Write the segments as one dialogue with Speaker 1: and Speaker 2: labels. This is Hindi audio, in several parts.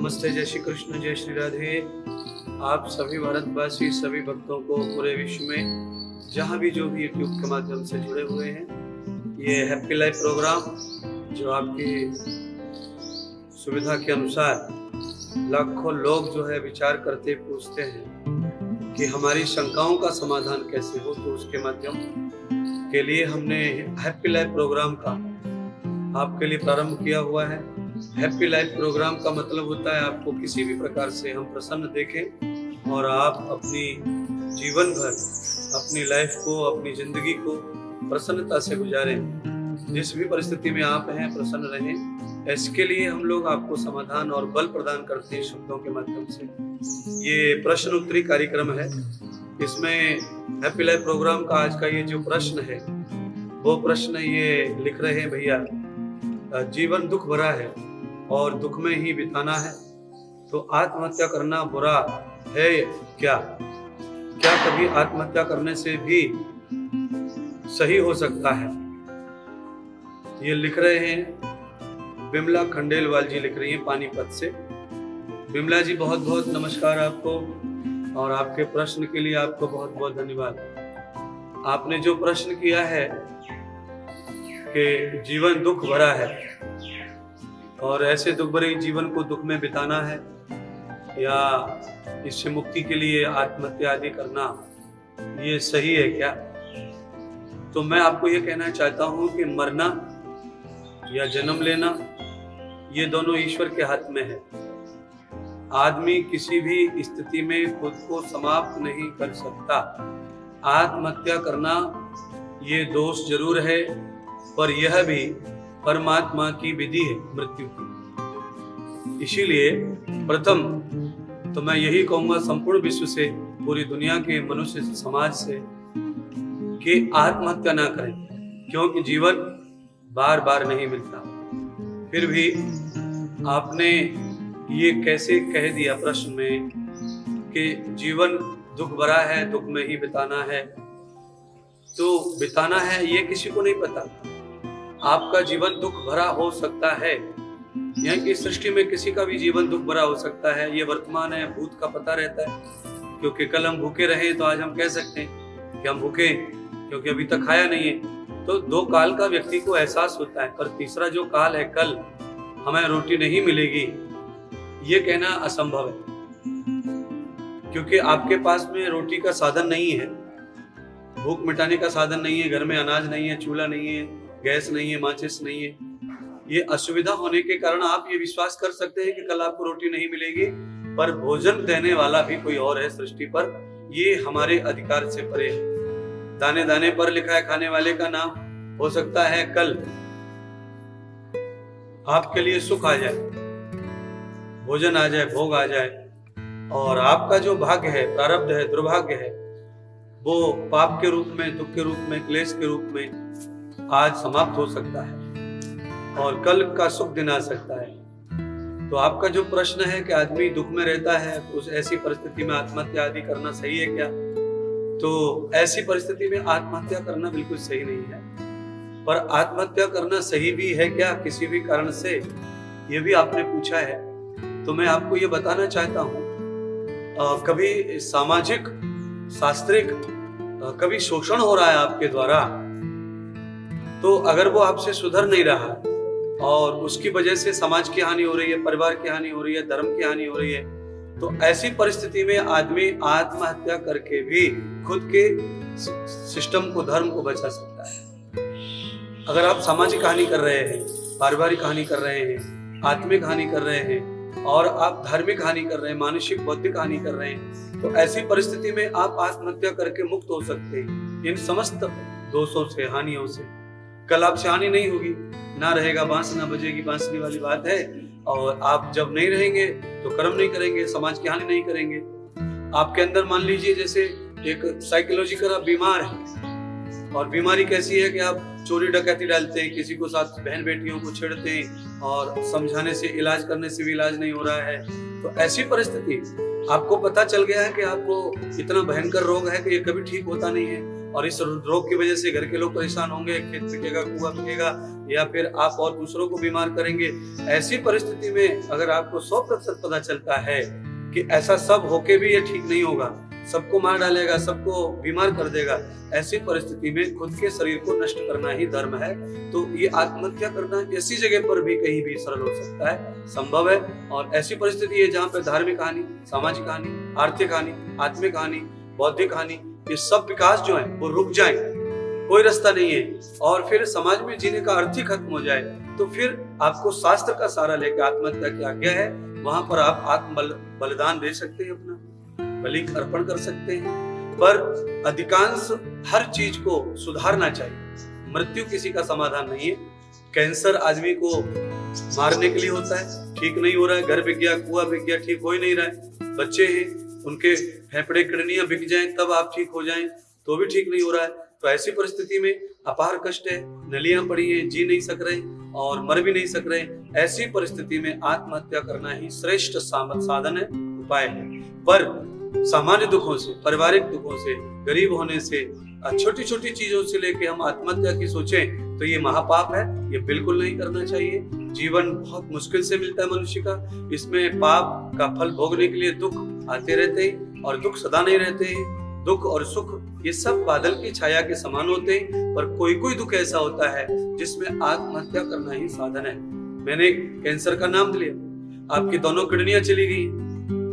Speaker 1: नमस्ते, जय श्री कृष्ण, जय श्री राधे। आप सभी भारतवासी, सभी भक्तों को पूरे विश्व में जहाँ भी जो भी यूट्यूब के माध्यम से जुड़े हुए हैं, ये हैप्पी लाइफ प्रोग्राम जो आपकी सुविधा के अनुसार लाखों लोग जो है विचार करते पूछते हैं कि हमारी शंकाओं का समाधान कैसे हो, तो उसके माध्यम के लिए हमने हैप्पी लाइफ प्रोग्राम का आपके लिए प्रारंभ किया हुआ है। हैप्पी लाइफ प्रोग्राम का मतलब होता है आपको किसी भी प्रकार से हम प्रसन्न देखें और आप अपनी जीवन भर अपनी लाइफ को, अपनी जिंदगी को प्रसन्नता से गुजारें। जिस भी परिस्थिति में आप हैं प्रसन्न रहें, इसके लिए हम लोग आपको समाधान और बल प्रदान करते हैं शब्दों के माध्यम से। ये प्रश्न उत्तरी कार्यक्रम है। इसमें हैप्पी लाइफ प्रोग्राम का आज का ये जो प्रश्न है, वो प्रश्न ये लिख रहे हैं भैया, जीवन दुख भरा है और दुख में ही बिताना है, तो आत्महत्या करना बुरा है क्या? क्या कभी आत्महत्या करने से भी सही हो सकता है? ये लिख रहे हैं बिमला खंडेलवाल जी, लिख रही हैं पानीपत से। बिमला जी, बहुत बहुत नमस्कार आपको और आपके प्रश्न के लिए आपको बहुत बहुत धन्यवाद। आपने जो प्रश्न किया है कि जीवन दुख भरा है और ऐसे दुख भरे जीवन को दुख में बिताना है या इससे मुक्ति के लिए आत्महत्या आदि करना, ये सही है क्या? तो मैं आपको ये कहना चाहता हूं कि मरना या जन्म लेना, ये दोनों ईश्वर के हाथ में है। आदमी किसी भी स्थिति में खुद को समाप्त नहीं कर सकता। आत्महत्या करना ये दोष जरूर है, पर यह भी परमात्मा की विधि है मृत्यु की। इसीलिए प्रथम तो मैं यही कहूंगा संपूर्ण विश्व से, पूरी दुनिया के मनुष्य समाज से, कि आत्महत्या ना करें, क्योंकि जीवन बार बार नहीं मिलता। फिर भी आपने ये कैसे कह दिया प्रश्न में कि जीवन दुख भरा है, दुख में ही बिताना है। तो बिताना है ये किसी को नहीं पता। आपका जीवन दुख भरा हो सकता है, यहाँ की सृष्टि में किसी का भी जीवन दुख भरा हो सकता है। ये वर्तमान है, भूत का पता रहता है, क्योंकि कल हम भूखे रहे तो आज हम कह सकते हैं कि हम भूखे, क्योंकि अभी तक खाया नहीं है। तो दो काल का व्यक्ति को एहसास होता है, पर तीसरा जो काल है, कल हमें रोटी नहीं मिलेगी, ये कहना असंभव है, क्योंकि आपके पास में रोटी का साधन नहीं है, भूख मिटाने का साधन नहीं है, घर में अनाज नहीं है, चूल्हा नहीं है, गैस नहीं है, माचिस नहीं है। ये असुविधा होने के कारण आप ये विश्वास कर सकते हैं कि कल आपको रोटी नहीं मिलेगी, पर भोजन देने वाला भी कोई और है सृष्टि पर। ये हमारे अधिकार से परे है। दाने दाने पर लिखा है खाने वाले का नाम। हो सकता है कल आपके लिए सुख आ जाए, भोजन आ जाए, भोग आ जाए, और आपका जो भाग्य है, प्रारब्ध है, दुर्भाग्य है, वो पाप के रूप में, दुख के रूप में, क्लेश के रूप में आज समाप्त हो सकता है और कल का सुख दिन आ सकता है। तो आपका जो प्रश्न है कि आदमी दुख में रहता है, उस ऐसी परिस्थिति में आत्महत्या आदि करना सही है क्या? तो ऐसी परिस्थिति में आत्महत्या करना बिल्कुल सही नहीं है। पर आत्महत्या करना सही भी है क्या किसी भी कारण से, ये भी आपने पूछा है। तो मैं आपको ये बताना चाहता हूँ, कभी सामाजिक, शास्त्रिक, कभी शोषण हो रहा है आपके द्वारा, तो अगर वो आपसे सुधर नहीं रहा और उसकी वजह से समाज की हानि हो रही है, परिवार की हानि हो रही है, धर्म की हानि हो रही है, तो ऐसी परिस्थिति में आदमी आत्महत्या करके भी खुद के सिस्टम को, धर्म को बचा सकता है। अगर आप सामाजिक हानि कर रहे हैं, पारिवारिक हानि कर रहे हैं, आत्मिक हानि कर रहे हैं और आप धार्मिक हानि कर रहे हैं, मानसिक बौद्धिक हानि कर रहे हैं, तो ऐसी परिस्थिति में आप आत्महत्या करके मुक्त हो सकते हैं इन समस्त दोषों से, हानियों से। कल आपसे हानि नहीं होगी, ना रहेगा बांस ना बजेगी बांसुरी वाली बात है। और आप जब नहीं रहेंगे तो कर्म नहीं करेंगे, समाज की हानि नहीं करेंगे। आपके अंदर मान लीजिए जैसे एक साइकोलॉजिकल बीमार है, और बीमारी कैसी है कि आप चोरी डकैती डालते हैं, किसी को साथ बहन बेटियों को छेड़ते हैं और समझाने से, इलाज करने से भी इलाज नहीं हो रहा है। तो ऐसी परिस्थिति, आपको पता चल गया है कि आपको इतना भयंकर रोग है कि ये कभी ठीक होता नहीं है, और इस रोग की वजह से घर के लोग परेशान होंगे, खेत बिकेगा, कुआं बिकेगा, या फिर आप और दूसरों को बीमार करेंगे। ऐसी परिस्थिति में अगर आपको 100% पता चलता है कि ऐसा सब होके भी ये ठीक नहीं होगा, सबको मार डालेगा, सबको बीमार कर देगा, ऐसी परिस्थिति में खुद के शरीर को नष्ट करना ही धर्म है। तो ये आत्महत्या करना ऐसी जगह पर भी कहीं भी सरल हो सकता है, संभव है। और ऐसी परिस्थिति है जहाँ पे धार्मिक हानि, सामाजिक हानि, आर्थिक हानि, आत्मिक हानि, बौद्धिक हानि, ये सब विकास जो है वो रुक जाए, कोई रास्ता नहीं है, और फिर समाज में जीने का अर्थ ही खत्म हो जाए, तो फिर आपको शास्त्र का सहारा लेकर आत्महत्या की आज्ञा है। वहां पर आप आत्म बलिदान दे सकते हैं, अपना बलि अर्पण कर सकते हैं। पर अधिकांश हर चीज को सुधारना चाहिए। मृत्यु किसी का समाधान नहीं है। कैंसर आदमी को मारने के लिए होता है, ठीक नहीं हो रहा है, घर बिक गया, कुआं बिक गया, ठीक हो ही नहीं रहा है। बच्चे हैं, उनके फेफड़े किडनियां बिक जाएं तब आप ठीक हो जाएं, तो भी ठीक नहीं हो रहा है। तो ऐसी परिस्थिति में अपार कष्ट है, नलियां पड़ी है, जी नहीं सक रहे और मर भी नहीं सक रहे। ऐसी परिस्थिति में आत्महत्या करना ही श्रेष्ठ साधन है, उपाय है। पर सामान्य दुखों से, पारिवारिक दुखों से, गरीब होने से, छोटी छोटी चीजों से लेके हम आत्महत्या की सोचें तो ये महापाप है, ये बिल्कुल नहीं करना चाहिए। जीवन बहुत मुश्किल से मिलता है मनुष्य का, इसमें पाप का फल भोगने के लिए दुख आते रहते हैं, और दुख सदा नहीं रहते हैं। दुख और सुख ये सब बादल की छाया के समान होते हैं, पर कोई कोई दुख ऐसा होता है जिसमें आत्महत्या करना ही साधन है। मैंने कैंसर का नाम लिया, आपकी दोनों किडनियां चली गई,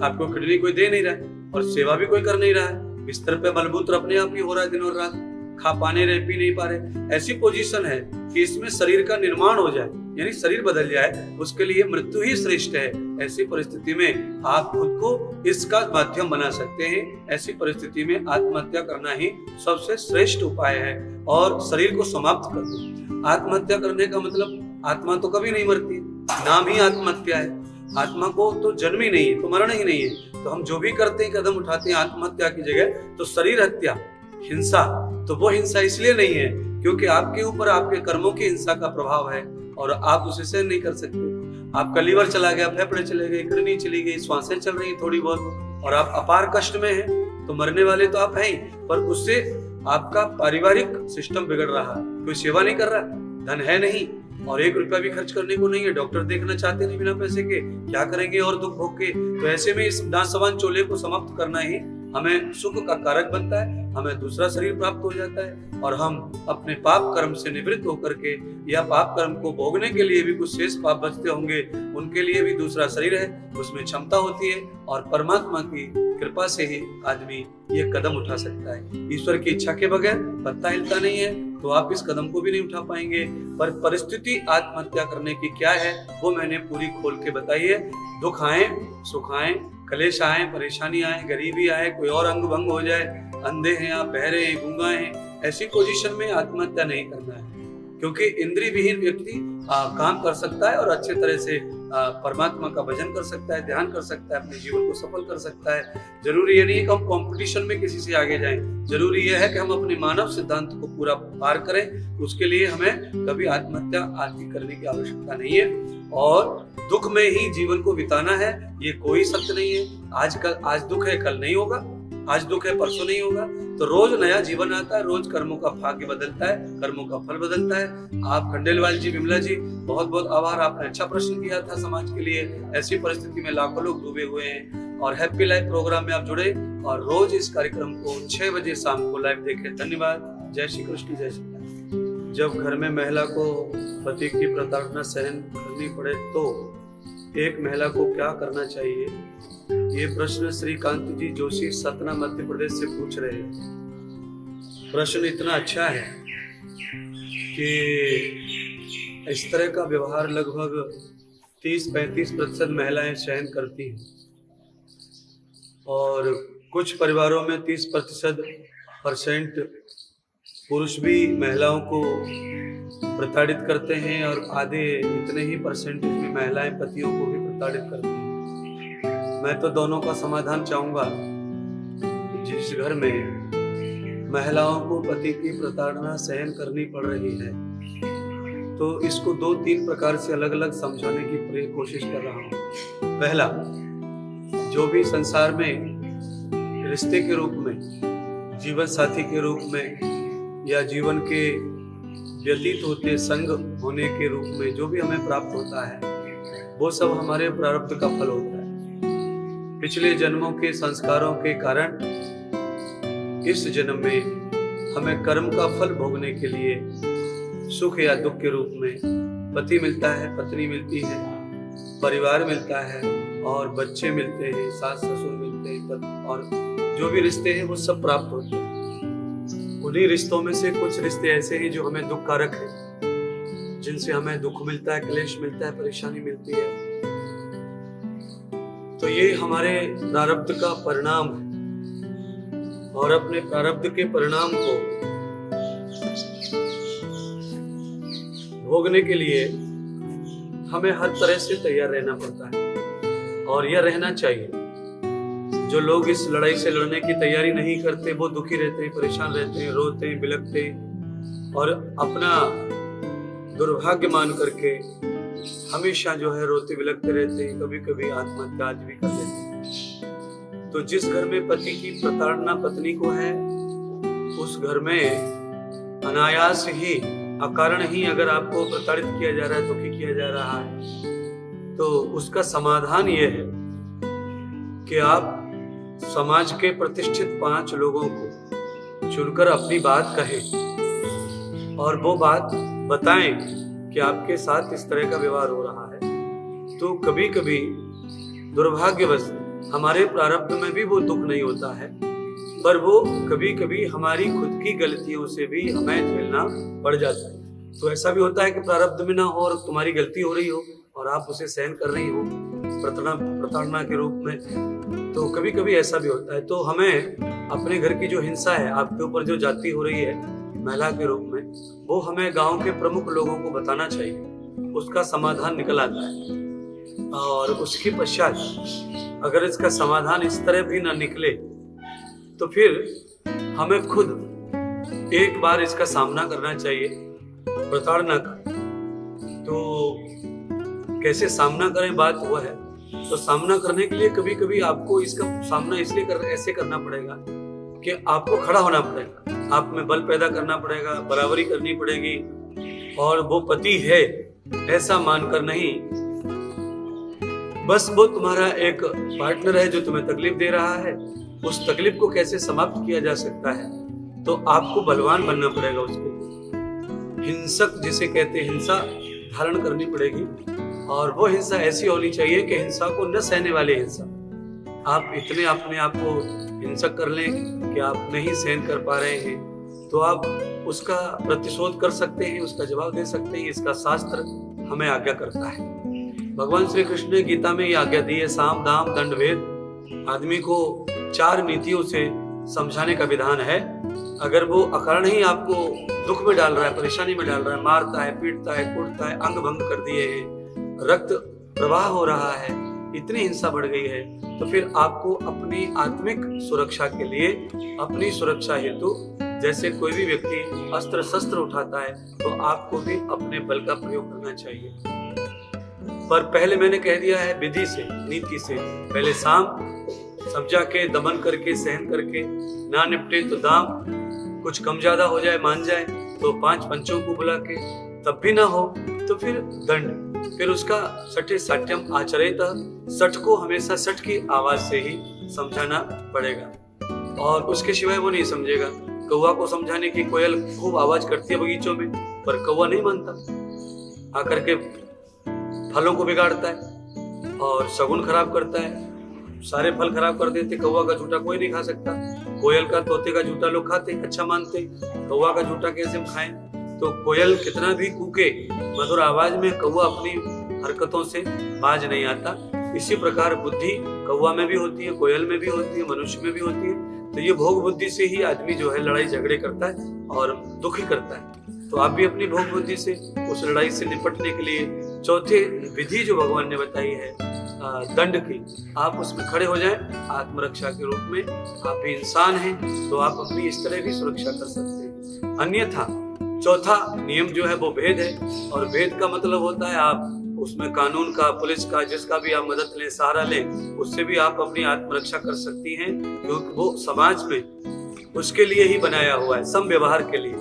Speaker 1: आपको किडनी कोई दे नहीं रहा है और सेवा भी कोई कर नहीं रहा है, बिस्तर पे मलमूत्र अपने आप ही हो रहा है दिन और रात, खा पाने रहे, पी नहीं पा रहे। ऐसी पोजीशन है कि इसमें शरीर का निर्माण हो जाए, यानी शरीर बदल जाए, उसके लिए मृत्यु ही श्रेष्ठ है। ऐसी परिस्थिति में आप खुद को इसका माध्यम बना सकते हैं। ऐसी परिस्थिति में आत्महत्या करना ही सबसे श्रेष्ठ उपाय है, और शरीर को समाप्त कर दो। आत्महत्या करने का मतलब, आत्मा तो कभी नहीं मरती, नाम ही आत्महत्या है। आत्मा को तो जन्म ही नहीं है, तो मरण ही नहीं है। तो हम जो भी करते हैं, कदम उठाते हैं आत्महत्या की जगह, तो शरीर हत्या, हिंसा, तो वो हिंसा इसलिए नहीं है क्योंकि आपके ऊपर आपके कर्मों की हिंसा का प्रभाव है और आप उसे सहन नहीं कर सकते। आपका लीवर चला गया, फेफड़े चले गए, किडनी चली गई, श्वासें चल रही थोड़ी बहुत, और आप अपार कष्ट में हैं, तो मरने वाले तो आप हैं ही, पर उससे आपका पारिवारिक सिस्टम बिगड़ रहा है। कोई सेवा नहीं कर रहा, धन है नहीं और 1 रुपया भी खर्च करने को नहीं है, डॉक्टर देखना चाहते नहीं बिना पैसे के, क्या करेंगे और दुख भोग के। तो ऐसे में इस नासवान चोले को समाप्त करना ही हमें सुख का कारक बनता है, हमें दूसरा शरीर प्राप्त हो जाता है, और हम अपने पाप कर्म से निवृत्त होकर के, या पाप कर्म को भोगने के लिए भी कुछ शेष पाप बचते होंगे, उनके लिए भी दूसरा शरीर है, उसमें क्षमता होती है, और परमात्मा की कृपा से ही आदमी ये कदम उठा सकता है। ईश्वर की इच्छा के बगैर पत्ता हिलता नहीं है, तो आप इस कदम को भी नहीं उठा पाएंगे। पर परिस्थिति आत्महत्या करने की क्या है वो मैंने पूरी खोल के बताई है। दुख आए, सुख आए, कलेश आए, परेशानी आए, गरीबी आए, कोई और अंग भंग हो जाए, अंधे हैं आप, बहरे हैं, गूंगा हैं, ऐसी पोजीशन में आत्महत्या नहीं करना है, क्योंकि इंद्रिय विहीन व्यक्ति काम कर सकता है और अच्छे तरह से परमात्मा का भजन कर सकता है, ध्यान कर सकता है, अपने जीवन को सफल कर सकता है। जरूरी ये नहीं है कि हम कंपटीशन में किसी से आगे जाएं, जरूरी यह है कि हम अपने मानव सिद्धांत को पूरा पार करें। उसके लिए हमें कभी आत्महत्या आदि करने की आवश्यकता नहीं है, और दुख में ही जीवन को बिताना है, ये कोई सत्य नहीं है। आज दुख है, कल नहीं होगा, आज दुख है, परसों नहीं होगा। तो रोज नया जीवन आता है, रोज कर्मों का भाग्य बदलता है, कर्मों का फल बदलता है। आप खंडेलवाल जी, विमला जी, बहुत बहुत आभार, आपने अच्छा प्रश्न किया था समाज के लिए। ऐसी परिस्थिति में लाखों लोग डूबे हुए हैं, और हैप्पी लाइफ प्रोग्राम में आप जुड़े और रोज इस कार्यक्रम को 6 बजे शाम को लाइव देखें। धन्यवाद। जय श्री कृष्ण, जय श्री राम। जब घर में महिला को पति की प्रताड़ना सहन करनी पड़े तो एक महिला को क्या करना चाहिए, ये प्रश्न श्रीकांत जी जोशी, सतना, मध्य प्रदेश से पूछ रहे हैं। प्रश्न इतना अच्छा है कि इस तरह का व्यवहार लगभग 30-35% महिलाएं सहन करती हैं, और कुछ परिवारों में 30% पुरुष भी महिलाओं को प्रताड़ित करते हैं, और आधे इतने ही परसेंटेज में महिलाएं पतियों को भी प्रताड़ित करती हैं। मैं तो दोनों का समाधान चाहूंगा। जिस घर में महिलाओं को पति की प्रताड़ना सहन करनी पड़ रही है, तो इसको 2-3 प्रकार से अलग अलग समझाने की कोशिश कर रहा हूँ। पहला, जो भी संसार में रिश्ते के रूप में, जीवन साथी के रूप में या जीवन के व्यतीत होते संग होने के रूप में जो भी हमें प्राप्त होता है वो सब हमारे प्रारब्ध का फल होता है। पिछले जन्मों के संस्कारों के कारण इस जन्म में हमें कर्म का फल भोगने के लिए सुख या दुख के रूप में पति मिलता है, पत्नी मिलती है, परिवार मिलता है और बच्चे मिलते हैं, सास ससुर मिलते हैं और जो भी रिश्ते हैं वो सब प्राप्त होते हैं। उन्हीं रिश्तों में से कुछ रिश्ते ऐसे हैं जो हमें दुख कारक है, जिनसे हमें दुख मिलता है, क्लेश मिलता है, परेशानी मिलती है। तो ये हमारे प्रारब्ध का परिणाम है और अपने प्रारब्ध के परिणाम को भोगने के लिए हमें हर तरह से तैयार रहना पड़ता है और यह रहना चाहिए। जो लोग इस लड़ाई से लड़ने की तैयारी नहीं करते वो दुखी रहते हैं, परेशान रहते हैं, रोते हैं, बिलखते हैं और अपना दुर्भाग्य मान करके हमेशा जो है रोते बिलखते रहते हैं, कभी कभी आत्महत्या आज भी कर लेते हैं। तो जिस घर में पति की प्रताड़ना पत्नी को है उस घर में अनायास ही अकारण ही अगर आपको प्रताड़ित किया जा रहा है, दुखी किया जा रहा है, तो उसका समाधान यह है कि आप समाज के प्रतिष्ठित 5 लोगों को चुनकर अपनी बात कहें और वो बात बताएं कि आपके साथ इस तरह का व्यवहार हो रहा है। तो कभी कभी दुर्भाग्यवश हमारे प्रारब्ध में भी वो दुख नहीं होता है, पर वो कभी कभी हमारी खुद की गलतियों से भी हमें झेलना पड़ जाता है। तो ऐसा भी होता है कि प्रारब्ध में ना हो और तुम्हारी गलती हो रही हो और आप उसे सहन कर रही हो प्रताड़ना के रूप में, तो कभी कभी ऐसा भी होता है। तो हमें अपने घर की जो हिंसा है, आपके ऊपर जो जाती हो रही है महिला के रूप में, वो हमें गांव के प्रमुख लोगों को बताना चाहिए। उसका समाधान निकल आता है और उसके पश्चात अगर इसका समाधान इस तरह भी ना निकले तो फिर हमें खुद एक बार इसका सामना करना चाहिए प्रताड़ना का। तो कैसे सामना करें, बात हुआ है। तो सामना करने के लिए कभी कभी आपको इसका सामना इसलिए ऐसे करना पड़ेगा कि आपको खड़ा होना पड़ेगा, आप में बल पैदा करना पड़ेगा, बराबरी करनी पड़ेगी और वो पति है ऐसा मानकर नहीं, बस वो तुम्हारा एक पार्टनर है जो तुम्हें तकलीफ दे रहा है, उस तकलीफ को कैसे समाप्त किया जा सकता है, तो आपको बलवान बनना पड़ेगा। उसको हिंसक जिसे कहते हैं हिंसा धारण करनी पड़ेगी और वो हिंसा ऐसी होनी चाहिए कि हिंसा को न सहने वाली हिंसा। आप इतने अपने आप को हिंसक कर लें कि आप नहीं सहन कर पा रहे हैं तो आप उसका प्रतिशोध कर सकते हैं, उसका जवाब दे सकते हैं। इसका शास्त्र हमें आज्ञा करता है। भगवान श्री कृष्ण ने गीता में ये आज्ञा दी है, साम दाम दंड भेद। आदमी को 4 नीतियों से समझाने का विधान है। अगर वो अकारण ही आपको दुख में डाल रहा है, परेशानी में डाल रहा है, मारता है, पीटता है, कूटता है, अंग भंग कर दिए हैं, रक्त प्रवाह हो रहा है, इतनी हिंसा बढ़ गई है, तो फिर आपको अपनी आत्मिक सुरक्षा के लिए, अपनी सुरक्षा हेतु जैसे कोई भी व्यक्ति अस्त्र शस्त्र उठाता है तो आपको भी अपने बल का प्रयोग करना चाहिए। पर पहले मैंने कह दिया है विधि से, नीति से। पहले साम समझा के, दमन करके, सहन करके, ना निपटे तो दाम, कुछ कम ज्यादा हो जाए, मान जाए तो 5 पंचों को बुला के, तब भी ना हो तो फिर दंड। फिर उसका सठे साठ्यम आचरेत, सठ को हमेशा सठ की आवाज से ही समझाना पड़ेगा और उसके सिवाय वो नहीं समझेगा। कौवा को समझाने की कोयल खूब आवाज करती है बगीचों में, पर कौवा नहीं मानता, आकर के फलों को बिगाड़ता है और शगुन खराब करता है, सारे फल खराब कर देते। कौवा का झूठा कोई नहीं खा सकता। कोयल का, तोते का झूठा लोग खाते, अच्छा मानते, कौवा का झूठा कैसे हम खाएं? तो कोयल कितना भी कूके मधुर आवाज में, कौवा अपनी हरकतों से बाज नहीं आता। इसी प्रकार बुद्धि कौवा में भी होती है, कोयल में भी होती है, मनुष्य में भी होती है। तो ये भोग बुद्धि से ही आदमी जो है लड़ाई झगड़े करता है और दुखी करता है। तो आप भी अपनी भोग बुद्धि से उस लड़ाई से निपटने के लिए चौथे विधि जो भगवान ने बताई है दंड की, आप उसमें खड़े हो जाएं आत्मरक्षा के रूप में। आप भी इंसान हैं तो आप अपनी इस तरह भी सुरक्षा कर सकते हैं। अन्यथा चौथा नियम जो है वो भेद है और भेद का मतलब होता है आप उसमें कानून का, पुलिस का, जिसका भी आप मदद लें, सहारा लें, उससे भी आप अपनी आत्मरक्षा कर सकती हैं, क्योंकि वो समाज में उसके लिए ही बनाया हुआ है, सम व्यवहार के लिए।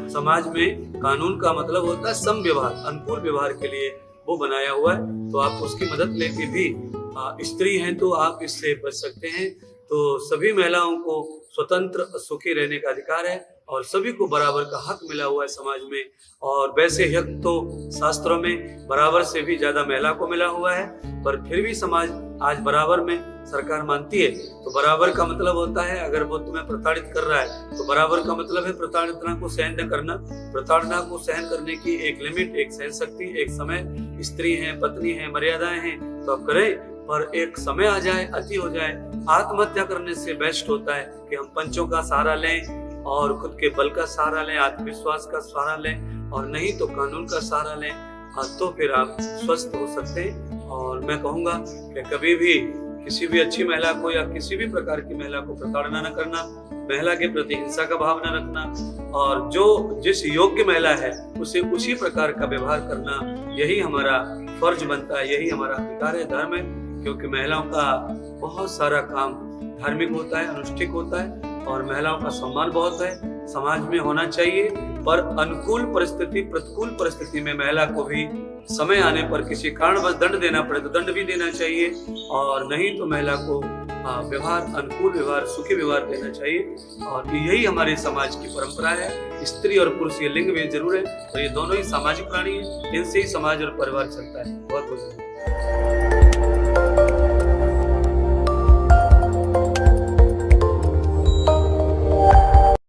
Speaker 1: समाज में कानून का मतलब होता है सम व्यवहार, अनुकूल व्यवहार के लिए वो बनाया हुआ है। तो आप उसकी मदद लेके भी स्त्री हैं तो आप इससे बच सकते हैं। तो सभी महिलाओं को स्वतंत्र सुखी रहने का अधिकार है और सभी को बराबर का हक मिला हुआ है समाज में। और वैसे हक तो शास्त्रों में बराबर से भी ज्यादा महिला को मिला हुआ है, पर फिर भी समाज आज बराबर में सरकार मानती है। तो बराबर का मतलब होता है अगर वो तुम्हें प्रताड़ित कर रहा है तो बराबर का मतलब है प्रताड़ना को सहन न करना। प्रताड़ना को सहन करने की एक लिमिट, एक सहन शक्ति, एक समय, स्त्री है, पत्नी है, मर्यादाएं हैं तो आप करें, पर एक समय आ जाए, अति हो जाए, आत्महत्या करने से बेस्ट होता है कि हम पंचों का सहारा लें और खुद के बल का सहारा लें, आत्मविश्वास का सहारा लें, और नहीं तो कानून का सहारा लें, तो फिर आप स्वस्थ हो सकते हैं। और मैं कहूँगा कि कभी भी किसी भी अच्छी महिला को या किसी भी प्रकार की महिला को प्रताड़ना न करना, महिला के प्रति हिंसा का भाव न रखना, और जो जिस योग्य महिला है उसे उसी प्रकार का व्यवहार करना, यही हमारा फर्ज बनता है, यही हमारा अधिकार है, धर्म है। क्योंकि महिलाओं का बहुत सारा काम धार्मिक होता है, अनुष्ठिक होता है, और महिलाओं का सम्मान बहुत है, समाज में होना चाहिए। पर अनुकूल परिस्थिति, प्रतिकूल परिस्थिति में महिला को भी समय आने पर किसी कारणवश दंड देना पड़े तो दंड भी देना चाहिए, और नहीं तो महिला को व्यवहार, अनुकूल व्यवहार, सुखी व्यवहार देना चाहिए। और यही हमारे समाज की परंपरा है। स्त्री और पुरुष ये लिंग भी जरूर है, तो ये दोनों ही सामाजिक प्राणी है, इनसे ही समाज और परिवार चलता है। बहुत बहुत